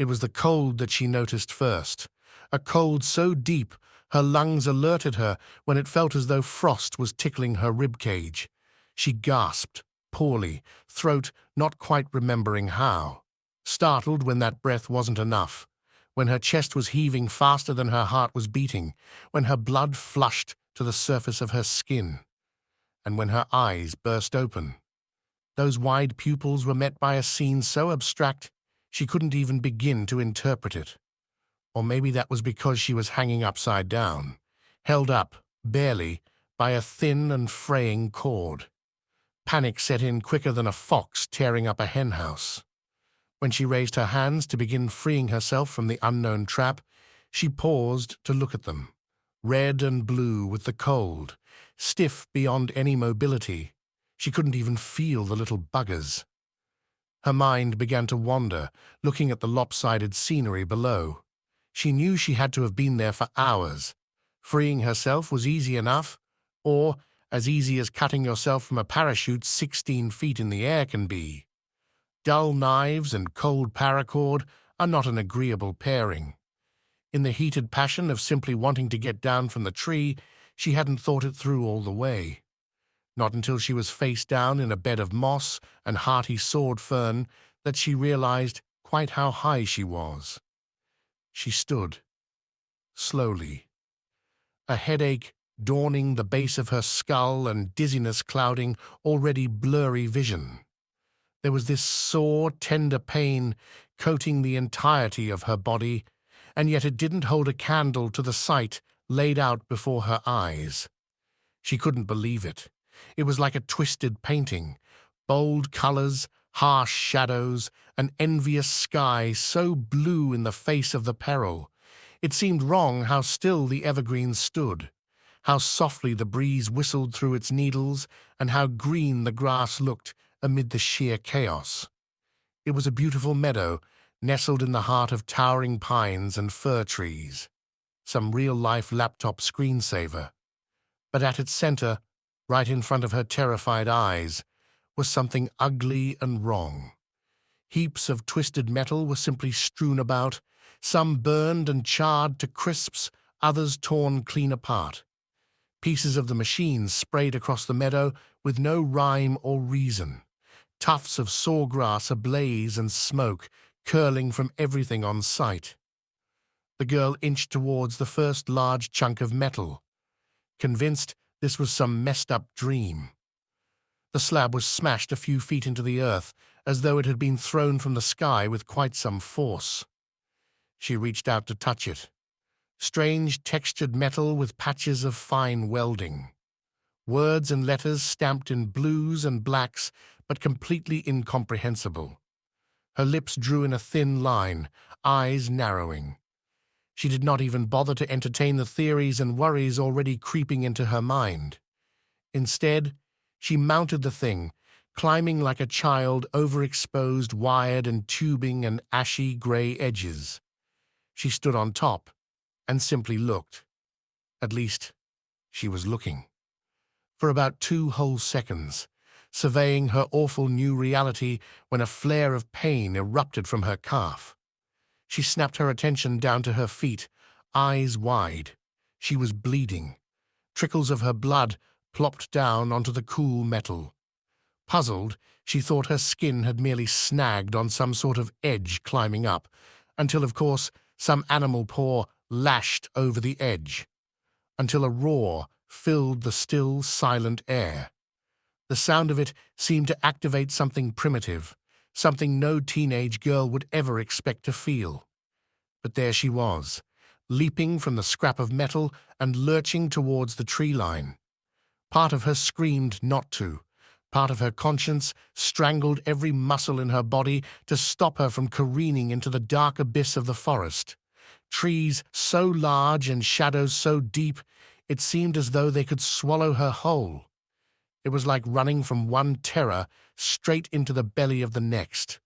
It was the cold that she noticed first, a cold so deep her lungs alerted her when it felt as though frost was tickling her rib cage. She gasped, poorly, throat not quite remembering how. Startled when that breath wasn't enough, when her chest was heaving faster than her heart was beating, when her blood flushed to the surface of her skin, and when her eyes burst open. Those wide pupils were met by a scene so abstract she couldn't even begin to interpret it. Or maybe that was because she was hanging upside down, held up, barely, by a thin and fraying cord. Panic set in quicker than a fox tearing up a henhouse. When she raised her hands to begin freeing herself from the unknown trap, she paused to look at them, red and blue with the cold, stiff beyond any mobility. She couldn't even feel the little buggers. Her mind began to wander, looking at the lopsided scenery below. She knew she had to have been there for hours. Freeing herself was easy enough, or as easy as cutting yourself from a parachute 16 feet in the air can be. Dull knives and cold paracord are not an agreeable pairing. In the heated passion of simply wanting to get down from the tree, she hadn't thought it through all the way. Not until she was face down in a bed of moss and hearty sword fern that she realized quite how high she was. She stood, slowly, a headache dawning the base of her skull and dizziness clouding already blurry vision. There was this sore, tender pain coating the entirety of her body, and yet it didn't hold a candle to the sight laid out before her eyes. She couldn't believe it. It was like a twisted painting, bold colors, harsh shadows, an envious sky so blue in the face of the peril. It seemed wrong how still the evergreens stood, how softly the breeze whistled through its needles, and how green the grass looked amid the sheer chaos. It was a beautiful meadow, nestled in the heart of towering pines and fir trees, some real-life laptop screensaver. But at its center, right in front of her terrified eyes, was something ugly and wrong. Heaps of twisted metal were simply strewn about, some burned and charred to crisps, others torn clean apart. Pieces of the machines sprayed across the meadow with no rhyme or reason. Tufts of sawgrass ablaze and smoke, curling from everything on sight. The girl inched towards the first large chunk of metal, convinced this was some messed-up dream. The slab was smashed a few feet into the earth, as though it had been thrown from the sky with quite some force. She reached out to touch it. Strange textured metal with patches of fine welding. Words and letters stamped in blues and blacks, but completely incomprehensible. Her lips drew in a thin line, eyes narrowing. She did not even bother to entertain the theories and worries already creeping into her mind. Instead, she mounted the thing, climbing like a child over exposed wired and tubing and ashy gray edges. She stood on top and simply looked. At least, she was looking. For about 2 whole seconds, surveying her awful new reality when a flare of pain erupted from her calf. She snapped her attention down to her feet, eyes wide. She was bleeding. Trickles of her blood plopped down onto the cool metal. Puzzled, she thought her skin had merely snagged on some sort of edge climbing up, until, of course, some animal paw lashed over the edge, until a roar filled the still, silent air. The sound of it seemed to activate something primitive, something no teenage girl would ever expect to feel. But there she was, leaping from the scrap of metal and lurching towards the tree line. Part of her screamed not to. Part of her conscience strangled every muscle in her body to stop her from careening into the dark abyss of the forest. Trees so large and shadows so deep, it seemed as though they could swallow her whole. It was like running from one terror straight into the belly of the next.